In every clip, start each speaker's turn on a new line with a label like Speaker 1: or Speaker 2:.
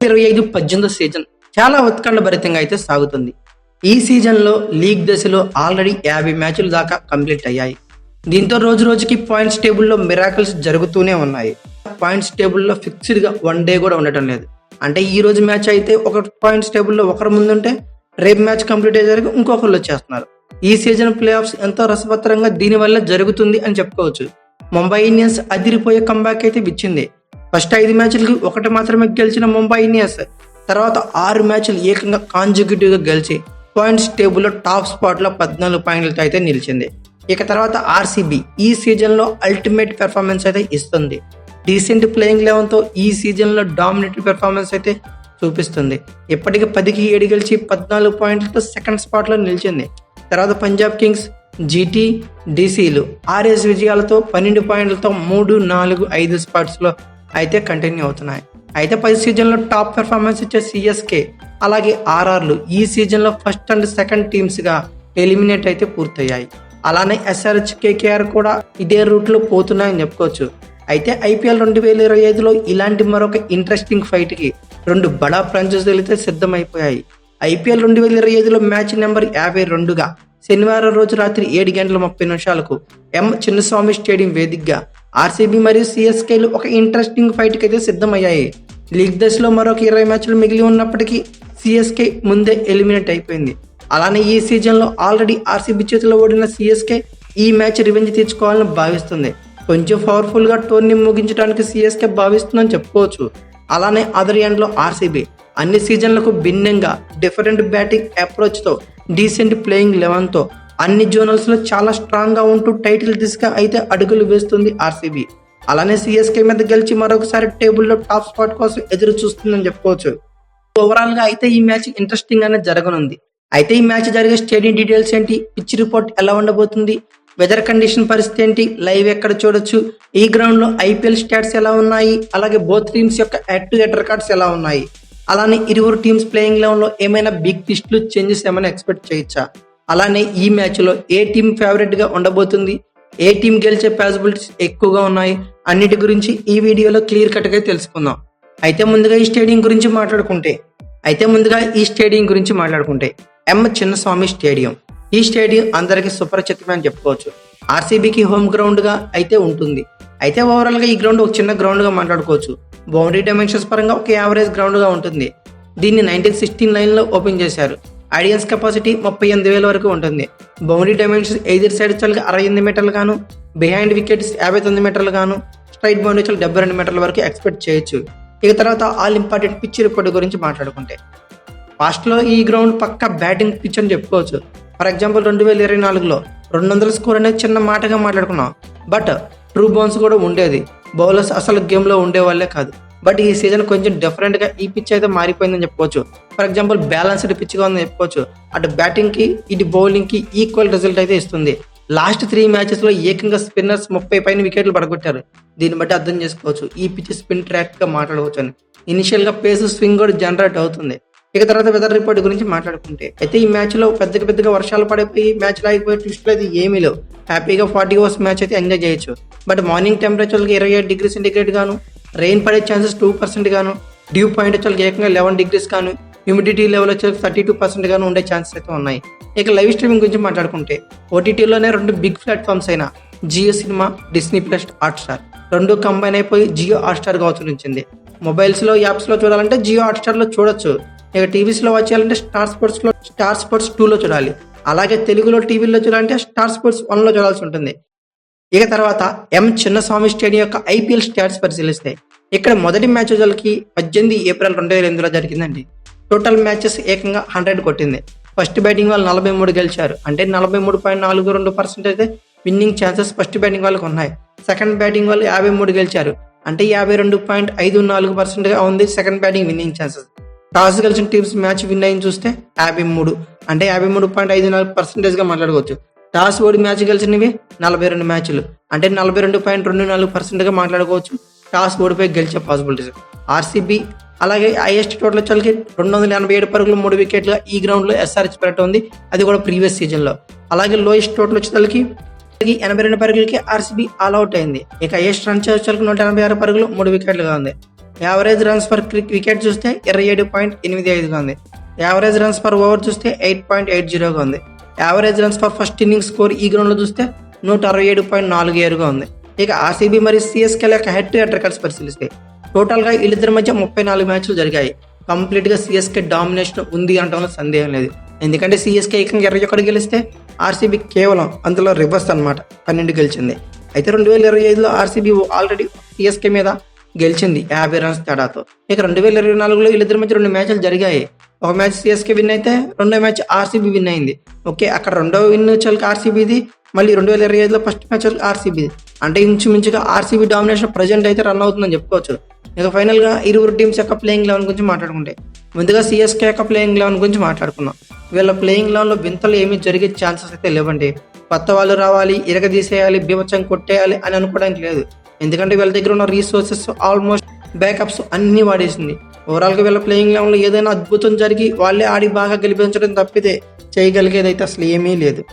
Speaker 1: 2025-18 season చాలా ఉత్కంఠభరితంగా అయితే సాగుతుంది. ఈ సీజన్లో లీగ్ దశలో ఆల్రెడీ 50 మ్యాచ్లు దాకా కంప్లీట్ అయ్యాయి. దీంతో రోజు రోజుకి పాయింట్స్ టేబుల్లో మిరాకిల్స్ జరుగుతూనే ఉన్నాయి. పాయింట్స్ టేబుల్లో ఫిక్స్డ్గా వన్ డే కూడా ఉండటం లేదు. అంటే ఈ రోజు మ్యాచ్ అయితే ఒక పాయింట్స్ టేబుల్లో ఒకరు ముందుంటే రేపు మ్యాచ్ కంప్లీట్ అయ్యేసరికి ఇంకొకరు వచ్చేస్తున్నారు. ఈ సీజన్ ప్లే ఆఫ్స్ ఎంతో రసవత్తరంగా దీనివల్ల జరుగుతుంది అని చెప్పుకోవచ్చు. ముంబై ఇండియన్స్ అదిరిపోయే కంబ్యాక్ అయితే ఇచ్చింది. ఫస్ట్ 5 మ్యాచ్లకి ఒకటి మాత్రమే గెలిచిన ముంబై ఇండియన్స్ తర్వాత 6 మ్యాచ్లు ఏకంగా కాన్సిక్యూటివ్ గా గెలిచి పాయింట్స్ టేబుల్లో టాప్ స్పాట్ లో 14 పాయింట్లతో అయితే నిలిచింది. ఇక తర్వాత ఆర్సీబీ ఈ సీజన్ లో అల్టిమేట్ పెర్ఫార్మెన్స్ అయితే ఇస్తుంది. డీసెంట్ ప్లేయింగ్ లెవెన్ తో ఈ సీజన్ లో డామినేటెడ్ పెర్ఫార్మెన్స్ అయితే చూపిస్తుంది. ఇప్పటికి 10కి 7 గెలిచి 14 పాయింట్లతో సెకండ్ స్పాట్ లో నిలిచింది. తర్వాత పంజాబ్ కింగ్స్, జీటీ, డీసీలు 6 విజయాలతో 12 పాయింట్లతో 3, 4, 5 స్పాట్స్ లో అయితే కంటిన్యూ అవుతున్నాయి. అయితే 10 సీజన్లో టాప్ పెర్ఫార్మెన్స్ ఇచ్చే సిఎస్కే అలాగే ఆర్ఆర్లు ఈ సీజన్లో ఫస్ట్ అండ్ సెకండ్ టీమ్స్గా ఎలిమినేట్ అయితే పూర్తయ్యాయి. అలానే ఎస్ఆర్హెచ్, కేకేఆర్ కూడా ఇదే రూట్లో పోతున్నాయని చెప్పుకోవచ్చు. అయితే ఐపీఎల్ 2025లో ఇలాంటి మరొక ఇంట్రెస్టింగ్ ఫైట్కి 2 బడా ఫ్రాంచైజీలు అయితే సిద్ధమైపోయాయి. ఐపీఎల్ 2025లో మ్యాచ్ నెంబర్ 52గా శనివారం రోజు రాత్రి 7:30 ఎం చిన్నస్వామి స్టేడియం వేదికగా ఆర్సీబీ మరియు సిఎస్కేలు ఒక ఇంట్రెస్టింగ్ ఫైట్కి అయితే సిద్ధమయ్యాయి. లీగ్ దశలో మరొక 20 మ్యాచ్లు మిగిలి ఉన్నప్పటికీ సిఎస్కే ముందే ఎలిమినేట్ అయిపోయింది. అలానే ఈ సీజన్లో ఆల్రెడీ ఆర్సీబీ చేతిలో ఓడిన సిఎస్కే ఈ మ్యాచ్ రివెంజ్ తీర్చుకోవాలని భావిస్తుంది. కొంచెం పవర్ఫుల్గా టోర్నీ ముగించడానికి సిఎస్కే భావిస్తుందని చెప్పుకోవచ్చు. అలానే అదర్ ఎండ్లో ఆర్సీబీ అన్ని సీజన్లకు భిన్నంగా డిఫరెంట్ బ్యాటింగ్ అప్రోచ్తో డీసెంట్ ప్లేయింగ్ లెవెన్తో అన్ని జోనల్స్లో చాలా స్ట్రాంగ్గా ఉంటూ టైటిల్ దిశగా అయితే అడుగులు వేస్తుంది ఆర్సీబీ. అలానే సిఎస్కే మీద గెలిచి మరొకసారి టేబుల్లో టాప్ స్పాట్ కోసం ఎదురు చూస్తుందని చెప్పుకోవచ్చు. ఓవరాల్గా అయితే ఈ మ్యాచ్ ఇంట్రెస్టింగ్ గానే జరగనుంది. అయితే ఈ మ్యాచ్ జరిగే స్టేడియం డీటెయిల్స్ ఏంటి, పిచ్ రిపోర్ట్ ఎలా ఉండబోతుంది, వెదర్ కండిషన్ పరిస్థితి ఏంటి, లైవ్ ఎక్కడ చూడొచ్చు, ఈ గ్రౌండ్లో ఐపీఎల్ స్టాట్స్ ఎలా ఉన్నాయి, అలాగే బోత్ టీమ్స్ యొక్క హెడ్ టు హెడ్ రికార్డ్స్ ఎలా ఉన్నాయి, అలానే ఇరువురు టీమ్స్ ప్లేయింగ్ లెవెన్లో ఏమైనా బిగ్ ట్విస్ట్లు చేంజెస్ ఏమైనా ఎక్స్పెక్ట్ చేయొచ్చా, అలానే ఈ మ్యాచ్లో ఏ టీం ఫేవరెట్గా ఉండబోతుంది, ఏ టీం గెలిచే పాసిబిలిటీస్ ఎక్కువగా ఉన్నాయి, అన్నిటి గురించి ఈ వీడియోలో క్లియర్ కట్గా తెలుసుకుందాం. అయితే ముందుగా ఈ స్టేడియం గురించి మాట్లాడుకుంటే ఎం చిన్నస్వామి స్టేడియం. ఈ స్టేడియం అందరికీ సుపరిచితమే అని చెప్పుకోవచ్చు. ఆర్సీబీకి హోమ్ గ్రౌండ్గా అయితే ఉంటుంది. అయితే ఓవరాల్గా ఈ గ్రౌండ్ ఒక చిన్న గ్రౌండ్గా మాట్లాడుకోవచ్చు. బౌండరీ డైమెన్షన్స్ పరంగా ఒక యావరేజ్ గ్రౌండ్గా ఉంటుంది. దీన్ని 1969లో ఓపెన్ చేశారు. ఆడియన్స్ కెపాసిటీ 38,000 వరకు ఉంటుంది. బౌండరీ డైమెన్షన్స్ ఎయిదర్ సైడ్ చల్గా 68 మీటర్లు గాను, బిహైండ్ వికెట్స్ 59 మీటర్లు గాను, స్ట్రైట్ బౌండరీ చల్ 72 మీటర్ల వరకు ఎక్స్పెక్ట్ చేయొచ్చు. ఇక తర్వాత ఆల్ ఇంపార్టెంట్ పిచ్ రిపోర్ట్ గురించి మాట్లాడుకుంటే ఫాస్ట్లో ఈ గ్రౌండ్ పక్క బ్యాటింగ్ పిచ్ అని చెప్పుకోవచ్చు. ఫర్ ఎగ్జాంపుల్ 2024లో 200 స్కోర్ అనేది చిన్న మాటగా మాట్లాడుకున్నాం. బట్ ట్రూ బౌన్స్ కూడా ఉండేది. బౌలర్స్ అసలు గేమ్లో ఉండేవాళ్ళే కాదు. బట్ ఈ సీజన్ కొంచెం డిఫరెంట్గా ఈ పిచ్ అయితే మారిపోయిందని చెప్పుకోవచ్చు. ఫర్ ఎగ్జాంపుల్ బ్యాలెన్స్డ్ పిచ్గా ఉందని చెప్పుకోవచ్చు. అటు బ్యాటింగ్కి ఇటు బౌలింగ్కి ఈక్వల్ రిజల్ట్ అయితే ఇస్తుంది. లాస్ట్ 3 మ్యాచెస్లో ఏకంగా స్పిన్నర్స్ 30 పైన వికెట్లు పడగొట్టారు. దీన్ని బట్టి అర్థం చేసుకోవచ్చు ఈ పిచ్ స్పిన్ ట్రాక్గా మాట్లాడవచ్చు అని. ఇనిషియల్గా పేస్ స్వింగ్ కూడా జనరేట్ అవుతుంది. ఇక తర్వాత వెదర్ రిపోర్ట్ గురించి మాట్లాడుకుంటే అయితే ఈ మ్యాచ్లో పెద్దగా వర్షాలు పడిపోయి మ్యాచ్ లాగిపోయి ట్విస్ట్లు అయితే ఏమీ లేవు. హ్యాపీగా 40 ఓవర్స్ మ్యాచ్ అయితే ఎంజాయ్ చేయొచ్చు. బట్ మార్నింగ్ టెంపరేచర్కి 28 డిగ్రీ సెంటిగ్రేడ్ గాను, రెయిన్ పడే ఛాన్సెస్ 2% గాను, డ్యూ పాయింట్ వచ్చి ఏకంగా 11 డిగ్రీస్ గాను, హ్యూమిడిటీ లెవెల్ వచ్చి 32% గాను ఉండే ఛాన్సెస్ అయితే ఉన్నాయి. ఇక లైవ్ స్ట్రీమింగ్ గురించి మాట్లాడుకుంటే ఓటీటీలోనే 2 బిగ్ ప్లాట్ఫామ్స్ అయిన Jio cinema, Disney plus, Hotstar 2 combine అయిపోయి జియో హాట్స్టార్గా అవతరించింది. మొబైల్స్లో యాప్స్లో చూడాలంటే జియో హాట్స్టార్లో చూడొచ్చు. ఇక టీవీస్లో వాచ్ చేయాలంటే స్టార్ స్పోర్ట్స్ 2లో చూడాలి. అలాగే తెలుగులో టీవీలో చూడాలంటే స్టార్ స్పోర్ట్స్ 1లో చూడాల్సి ఉంటుంది. ఇక తర్వాత ఎం చిన్నస్వామి స్టేడియం యొక్క ఐపీఎల్ స్టాట్స్ పరిశీలిస్తే ఇక్కడ మొదటి మ్యాచ్ వచ్చేసరికి 18 ఏప్రిల్ 2008లో జరిగిందండి. టోటల్ మ్యాచెస్ ఏకంగా 100 కొట్టింది. ఫస్ట్ బ్యాటింగ్ వాళ్ళు 43 గెలిచారు. అంటే 43.42% అయితే విన్నింగ్ ఛాన్సెస్ ఫస్ట్ బ్యాటింగ్ వాళ్ళకి ఉన్నాయి. సెకండ్ బ్యాటింగ్ వాళ్ళు 53 గెలిచారు. అంటే 52.54%గా ఉంది second batting winning chances. Toss గెలిచిన టీమ్స్ మ్యాచ్ విన్ అయ్యి చూస్తే 53, అంటే 53.54%గా మాట్లాడుకోవచ్చు. టాస్ ఓడి మ్యాచ్ గెలిచినవి 42 మ్యాచ్లు, అంటే 42.24%గా మాట్లాడుకోవచ్చు. టాస్ ఓడిపోయి గెలిచే పాసిబిలిటీస్. ఆర్సీబీ అలాగే హైయెస్ట్ టోటల్ వచ్చేసరికి 287 పరుగులు 3 వికెట్లుగా ఈ గ్రౌండ్లో ఎస్ఆర్హెచ్ పర్యటన ఉంది. అది కూడా ప్రీవియస్ సీజన్లో. అలాగే లోయెస్ట్ టోటల్ వచ్చేసరికి 82 పరుగులకి ఆర్సీబీ ఆల్అౌట్ అయింది. ఇక హైయెస్ట్ రన్ వచ్చేసరికి 186 పరుగులు 3 వికెట్లుగా ఉంది. యావరేజ్ రన్స్ పర్ వికెట్ చూస్తే 27.85గా ఉంది. యావరేజ్ రన్స్ పర్ ఓవర్ చూస్తే 8.80గా ఉంది. Average runs per first innings score ఈ గ్రౌండ్లో చూస్తే 167.47గా ఉంది. ఇక ఆర్సీబీ మరియు సిఎస్కే యొక్క హెడ్ టు హెడ్ రికార్డ్స్ పరిశీలిస్తే టోటల్గా వీళ్ళిద్దరి మధ్య 34 మ్యాచ్లు జరిగాయి. కంప్లీట్గా సిఎస్కే డామినేషన్ ఉంది అనడంలో సందేహం లేదు. ఎందుకంటే సిఎస్కే ఏకంగా 21 గెలిస్తే ఆర్సీబీ కేవలం అందులో రివర్స్ అనమాట 12 గెలిచింది. అయితే 2025లో ఆర్సీబీ ఆల్రెడీ సిఎస్కే మీద గెలిచింది 50 రన్స్ తేడాతో. ఇక 2024లో వీళ్ళిద్దరి మధ్య 2 మ్యాచ్లు జరిగాయి. ఒక మ్యాచ్ సిఎస్కే విన్ అయితే రెండో మ్యాచ్ ఆర్సీబీ విన్ అయింది. ఓకే, అక్కడ రెండో విన్ వచ్చేకి ఆర్సీబీది, మళ్ళీ 2025లో ఫస్ట్ మ్యాచ్ ఆర్సీబీది. అంటే ఇంచుమించుగా ఆర్సీబీ డామినేషన్ ప్రజెంట్ అయితే రన్ అవుతుందని చెప్పుకోవచ్చు. ఇక ఫైనల్గా ఇరువురు టీమ్స్ యొక్క ప్లేయింగ్ 11 గురించి మాట్లాడుకుంటే ముందుగా సిఎస్కే యొక్క ప్లేయింగ్ 11 గురించి మాట్లాడుకున్నాం. వీళ్ళ ప్లేయింగ్ 11లో వింతలు ఏమీ జరిగే ఛాన్సెస్ అయితే లేవండి. కొత్త వాళ్ళు రావాలి, ఇరగదీసేయాలి, బీభత్సం కొట్టేయాలి అని అనుకోవడానికి లేదు. ఎందుకంటే వీళ్ళ దగ్గర ఉన్న రీసోర్సెస్ ఆల్మోస్ట్ బ్యాకప్స్ అన్నీ వాడేసింది. ఓవరాల్గా వీళ్ళ ప్లేయింగ్ 11లో ఏదైనా అద్భుతం జరిగి వాళ్ళే ఆడి బాగా గెలిపించడం తప్పితే చేయగలిగేది అయితే అసలు ఏమీ లేదు.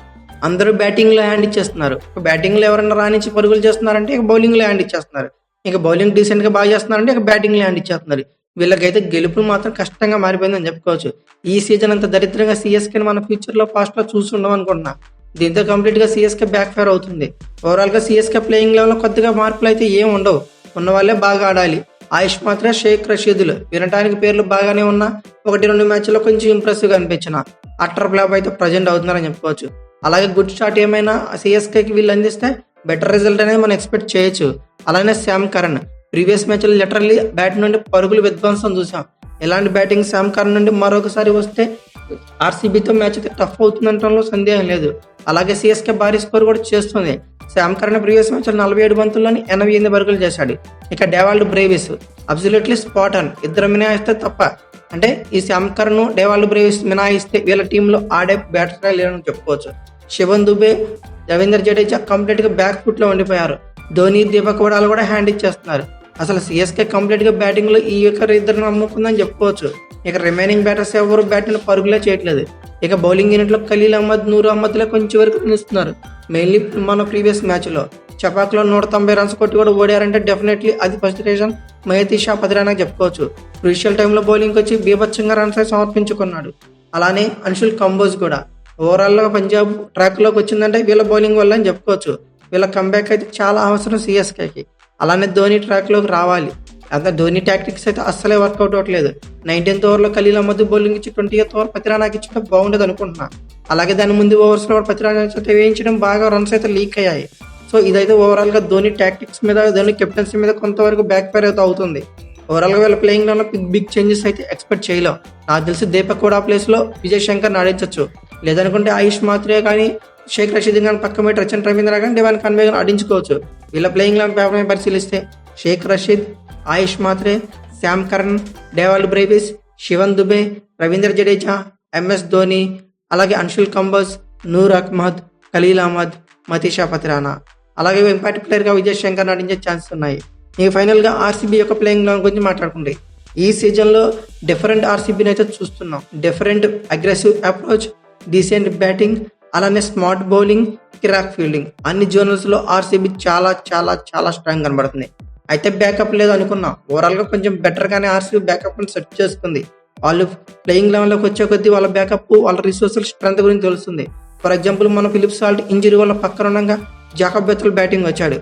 Speaker 1: అందరూ బ్యాటింగ్లో హ్యాండ్ ఇచ్చేస్తున్నారు. బ్యాటింగ్లో ఎవరైనా రాణించి పరుగులు చేస్తున్నారంటే ఇక బౌలింగ్లో హ్యాండ్ ఇచ్చేస్తున్నారు. ఇక బౌలింగ్ డీసెంట్గా బాగా చేస్తున్నారంటే ఇక బ్యాటింగ్లో హ్యాండ్ ఇచ్చేస్తున్నారు. వీళ్ళకైతే గెలుపు మాత్రం కష్టంగా మారిపోయిందని చెప్పుకోవచ్చు. ఈ సీజన్ అంత దరిద్రంగా సిఎస్కేని మన ఫ్యూచర్లో పాస్ట్లో చూసి ఉండడం అనుకుంటున్నా. దీంతో కంప్లీట్గా సిఎస్కే బ్యాక్ ఫైర్ అవుతుంది. ఓవరాల్గా సిఎస్కే ప్లేయింగ్ లెవెల్లో కొద్దిగా మార్పులు అయితే ఏం ఉండవు. ఉన్న వాళ్ళే బాగా ఆడాలి. ఆయుష్ మాత్రం షేక్ రషీదులు వినటానికి పేర్లు బాగానే ఉన్నా 1-2 మ్యాచ్లో కొంచెం ఇంప్రెసివ్గా అనిపించిన అట్టర్ ఫ్లాప్ అయితే ప్రజెంట్ అవుతున్నారని చెప్పుకోవచ్చు. అలాగే గుడ్ స్టార్ట్ ఏమైనా సిఎస్కేకి వీళ్ళు అందిస్తే బెటర్ రిజల్ట్ అనేది మనం ఎక్స్పెక్ట్ చేయొచ్చు. అలానే శామ్ కరణ్ ప్రీవియస్ మ్యాచ్లో లిటరల్లీ బ్యాట్ నుండి పరుగులు విధ్వంసం చూసాం. ఇలాంటి బ్యాటింగ్ శామ్ కరణ్ నుండి మరొకసారి వస్తే ఆర్సీబీతో మ్యాచ్ అయితే టఫ్ అవుతుందనడంలో సందేహం లేదు. అలాగే సిఎస్కే భారీ స్కోర్ కూడా చేస్తుంది. శామ్ కరణ్ ప్రీవియస్ మ్యాచ్లో 47 బంతుల్లోని 88 పరుగులు చేశాడు. ఇక Dewald Brevis absolutely spot on. ఇద్దరు మినహాయిస్తే తప్ప, అంటే ఈ శామ్ కరణ్ డేవాల్డ్ బ్రేవిస్ మినహాయిస్తే వీళ్ళ టీంలో ఆడే బ్యాటర్గా లేరని చెప్పుకోవచ్చు. శివన్ దుబే, రవీంద్ర జడేజా కంప్లీట్గా బ్యాక్ ఫుట్లో ఉండిపోయారు. ధోని, దీపక్ వడాలు కూడా హ్యాండ్ ఇచ్చేస్తున్నారు. అసలు సిఎస్కే కంప్లీట్గా బ్యాటింగ్లో ఈ యొక్క ఇద్దరు నమ్ముకుందని చెప్పుకోవచ్చు. ఇక రిమైనింగ్ బ్యాటర్స్ ఎవరు బ్యాటింగ్ పరుగులే చేయట్లేదు. ఇక బౌలింగ్ యూనిట్లో ఖలీల్ అహ్మద్, నూర్ అహ్మద్లే కొంచెం వరకు నిలుస్తున్నారు. మెయిన్లీ మన ప్రీవియస్ మ్యాచ్లో చపాక్లో 190 రన్స్ కొట్టి కూడా ఓడారంటే డెఫినెట్లీ అది ఫస్ట్ రీజన్ మహతీషా పతిరానాకి చెప్పుకోవచ్చు. క్రూషియల్ టైంలో బౌలింగ్కి వచ్చి బీభత్సంగా రన్స్ సమర్పించుకున్నాడు. అలానే అన్షుల్ కంబోజ్ కూడా ఓవరాల్గా పంజాబ్ ట్రాక్లోకి వచ్చిందంటే వీళ్ళ బౌలింగ్ వల్ల అని చెప్పుకోవచ్చు. వీళ్ళ కంబ్యాక్ అయితే చాలా అవసరం సిఎస్కేకి. అలానే ధోని ట్రాక్లోకి రావాలి. అంత ధోని టాక్టిక్స్ అయితే అస్సలే వర్కౌట్ అవ్వట్లేదు. 19th ఓవర్లో ఖలీల్ అహ్మద్ బౌలింగ్ ఇచ్చి 20th ఓవర్ పతిరానాకి ఇచ్చడం బాగుండదు అనుకుంటున్నా. అలాగే దాని ముందు ఓవర్స్లో పతిరానా అయితే వేయించడం బాగా రన్స్ అయితే లీక్ అయ్యాయి. సో ఇదైతే ఓవరాల్గా ధోని టాక్టిక్స్ మీద, ధోని కెప్టెన్సీ మీద కొంతవరకు బ్యాక్ ఫైర్ అయితే అవుతుంది. ఓవరాల్గా వీళ్ళ ప్లేయింగ్లో బిగ్ చేంజెస్ అయితే ఎక్స్పెక్ట్ చేయలేం. నాకు తెలిసి దీపక్ కూడా ప్లేస్లో విజయ్ శంకర్ ఆడించవచ్చు. లేదనుకుంటే ఆయుష్ మాత్రే కానీ, షేక్ రషీద్ కానీ పక్క మీద రచన్ రవీంద్ర కానీ, డివాన్ కాన్వే కానీ ఆడించుకోవచ్చు. వీళ్ళ ప్లేయింగ్ పేపర్ పరిశీలిస్తే Sheikh Rasheed, Ayush Mhatre, Sam Curran, Dewald Brevis, Shivam Dube, Ravindra Jadeja, MS Dhoni, అలాగే అన్షుల్ కంబోజ్, నూర్ అహ్మద్, ఖలీల్ అహ్మద్, మతీషా పతిరానా, అలాగే ఇంపాక్ట్ ప్లేయర్గా విజయ్ శంకర్ నటించే ఛాన్సెస్ ఉన్నాయి. ఇక ఫైనల్గా ఆర్సీబీ యొక్క ప్లేయింగ్ లెవెన్ గురించి మాట్లాడుకుంటే ఈ సీజన్లో డిఫరెంట్ ఆర్సీబీని అయితే చూస్తున్నాం. Different aggressive approach, decent batting, అలానే స్మార్ట్ బౌలింగ్, కిరాక్ ఫీల్డింగ్, అన్ని జోనల్స్లో ఆర్సీబీ చాలా చాలా చాలా స్ట్రాంగ్ కనబడుతుంది. అయితే బ్యాకప్ లేదు అనుకున్నాం. ఓవరాల్గా కొంచెం బెటర్గానే ఆర్సీబీ బ్యాకప్ని సెట్ చేసుకుంది. వాళ్ళు ప్లేయింగ్ లెవెన్లోకి వచ్చే కొద్దీ వాళ్ళ బ్యాకప్, వాళ్ళ రిసోర్సల్ స్ట్రెంత్ గురించి తెలుస్తుంది. ఫర్ ఎగ్జాంపుల్ మన ఫిలిప్ సాల్ట్ ఇంజరీ వల్ల పక్కన ఉండగా జాకబ్ బెత్తుల్ బ్యాటింగ్ వచ్చాడు.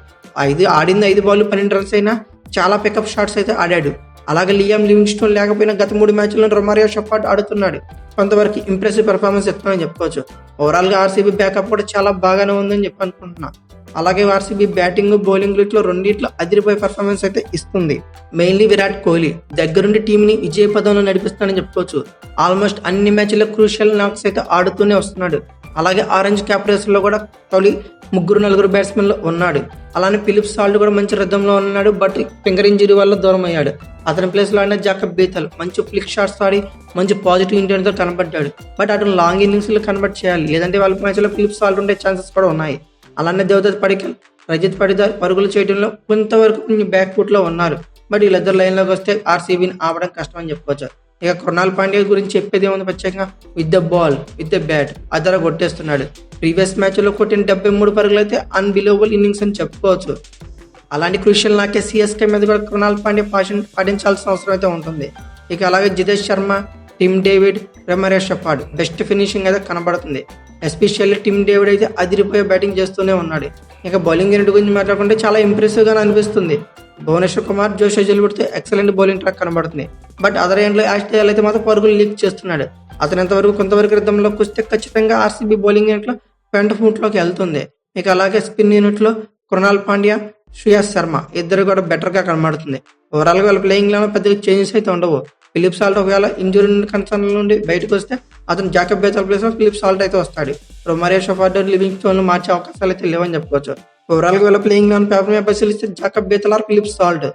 Speaker 1: ఆడింది 5 బాల్ 12 రన్స్ అయినా చాలా పికప్ షాట్స్ అయితే ఆడాడు. అలాగే లియామ్ లివింగ్స్టోన్ లేకపోయినా గత 3 మ్యాచ్ల్లో రొమారియో షెఫర్డ్ ఆడుతున్నాడు. కొంతవరకు ఇంప్రెసివ్ పెర్ఫార్మెన్స్ ఇస్తామని చెప్పుకోవచ్చు. ఓవరాల్గా ఆర్సీబీ బ్యాకప్ కూడా చాలా బాగానే ఉందని చెప్పి అనుకుంటున్నా. అలాగే ఆర్సీబీ బ్యాటింగ్, బౌలింగ్ రీట్లో రెండిట్లో అదిరిపోయే పెర్ఫార్మెన్స్ అయితే ఇస్తుంది. మెయిన్లీ విరాట్ కోహ్లీ దగ్గరుండి టీంని విజయ పదంలో నడిపిస్తానని చెప్పుకోవచ్చు. ఆల్మోస్ట్ అన్ని మ్యాచ్ల్లో క్రూషియల్ నాక్స్ అయితే ఆడుతూనే వస్తున్నాడు. అలాగే ఆరెంజ్ క్యాప్ రేస్లో కూడా తొలి 3-4 బ్యాట్స్మెన్లు ఉన్నాడు. అలానే ఫిలిప్ సాల్ట్ కూడా మంచి రిథంలో ఉన్నాడు. బట్ ఫింగర్ ఇంజరీ వల్ల దూరం అయ్యాడు. అతని ప్లేస్లో ఆడిన జాకబ్ బేతల్ మంచి ఫ్లిక్ షాట్స్ ఆడి మంచి పాజిటివ్ ఇంటెంట్తో కనబడ్డాడు. బట్ అతను లాంగ్ ఇన్నింగ్స్లో కన్వర్ట్ చేయాలి, లేదంటే వాళ్ళ మ్యాచ్లో ఫిలిప్ సాల్ట్ ఉండే ఛాన్సెస్ కూడా ఉన్నాయి. అలానే దేవదత్ పడికల్, రజిత్ పడిదార్ పరుగులు చేయడంలో కొంతవరకు బ్యాక్ ఫుట్లో ఉన్నారు. బట్ వీళ్ళిద్దరు లైన్లోకి వస్తే ఆర్సీబీని ఆపడం కష్టం అని చెప్పుకోవచ్చు. ఇక కృణాల్ పాండ్యా గురించి చెప్పేది ఏముంది, ప్రత్యేకంగా with the ball, with the bat అదర కొట్టేస్తున్నాడు. ప్రీవియస్ మ్యాచ్లో కొట్టిన 73 పరుగులు అయితే అన్బిలీవబుల్ ఇన్నింగ్స్ అని చెప్పుకోవచ్చు. అలాంటి క్రూషియల్ నాకే సిఎస్కే మీద కూడా కృణాల్ పాండ్యా పాటించాల్సిన అవసరం అయితే ఉంటుంది. ఇక అలాగే Jitesh Sharma, Tim David, Romario Shepherd best finishing అయితే కనబడుతుంది. ఎస్పెషల్లీ టిమ్ డేవిడ్ అయితే అదిరిపోయే బ్యాటింగ్ చేస్తూనే ఉన్నాడు. ఇక బౌలింగ్ యూనిట్ గురించి మాట్లాడుకుంటే చాలా ఇంప్రెసివ్గా అనిపిస్తుంది. భువనేశ్వర్ కుమార్, జోష్ హజల్వుడ్తో ఎక్సలెంట్ బౌలింగ్ ట్రాక్ కనబడుతుంది. బట్ అదర్ ఎండ్లో యాష్ దయాల్ అయితే మాత్రం పరుగులు లీక్ చేస్తున్నాడు. అతను కొంతవరకు రిధంలోకి వస్తే ఖచ్చితంగా ఆర్సీబీ బౌలింగ్ యూనిట్లో ఫ్రంట్ ఫుట్లోకి వెళ్తుంది. ఇక అలాగే స్పిన్ యూనిట్లో కృణాల్ పాండ్యా, శ్రేయస్ శర్మ ఇద్దరు కూడా బెటర్గా కనబడుతుంది. ఓవరాల్గా వాళ్ళ ప్లేయింగ్ లో పెద్దగా చేంజెస్ అయితే ఉండవు. ఫిలిప్ సాల్ట్ ఒకవేళ ఇంజురీ కన్సర్న్ నుండి బయటకు వస్తే అతను జాకబ్ బేతల్ ప్లేస్ లో ఫిలిప్ సాల్ట్ అయితే వస్తాడు. రొమారియో షెఫర్డ్, లివింగ్ స్టోన్ మార్చే అవకాశాలు అయితే లేవని చెప్పుకోవచ్చు. ఓవరాల్ గా వీళ్ళ ప్లేయింగ్ లో పేపర్ మీద పరిశీలిస్తే Jacob Bethell or Philip Salt,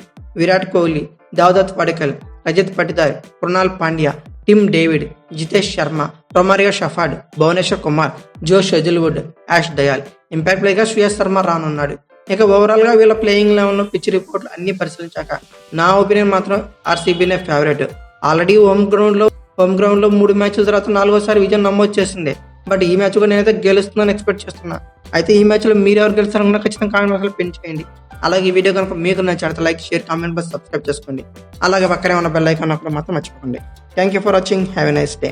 Speaker 1: Virat Kohli, Devdutt Padikkal, Rajat Patidar, Krunal Pandya, Tim David, Jitesh Sharma, Romario Shepherd, Bhuvneshwar Kumar, Josh Hazlewood, ash Dayal, impact ప్లేయర్గా శ్రేయస్ శర్మ రానున్నాడు. ఇక ఓవరాల్ గా వీళ్ళ ప్లేయింగ్ లెవెల్లో పిచ్ రిపోర్ట్లు అన్ని పరిశీలించాక నా ఒపీనియన్ మాత్రం ఆర్సీబీనే ఫేవరెట్. ఆల్రెడీ హోమ్ గ్రౌండ్ లో 3 మ్యాచ్ల తర్వాత 4వ విజయం నమోదు చేసింది. బట్ ఈ మ్యాచ్ కూడా నేనైతే గెలుస్తుందని ఎక్స్పెక్ట్ చేస్తున్నా. అయితే ఈ మ్యాచ్ లో మీరు ఎవరు గెలుస్తారనుకున్నా ఖచ్చితంగా కామెంట్ బాక్స్ లో పిన్ చేయండి. అలాగే ఈ వీడియో కనుక మీకు నచ్చితే like, share, comment box subscribe చేసుకోండి. అలాగే పక్కనే ఉన్న బెల్ ఐకాన్ అప్పుడు మాత్రం మర్చిపోకండి. Thank you for watching. Have a nice day.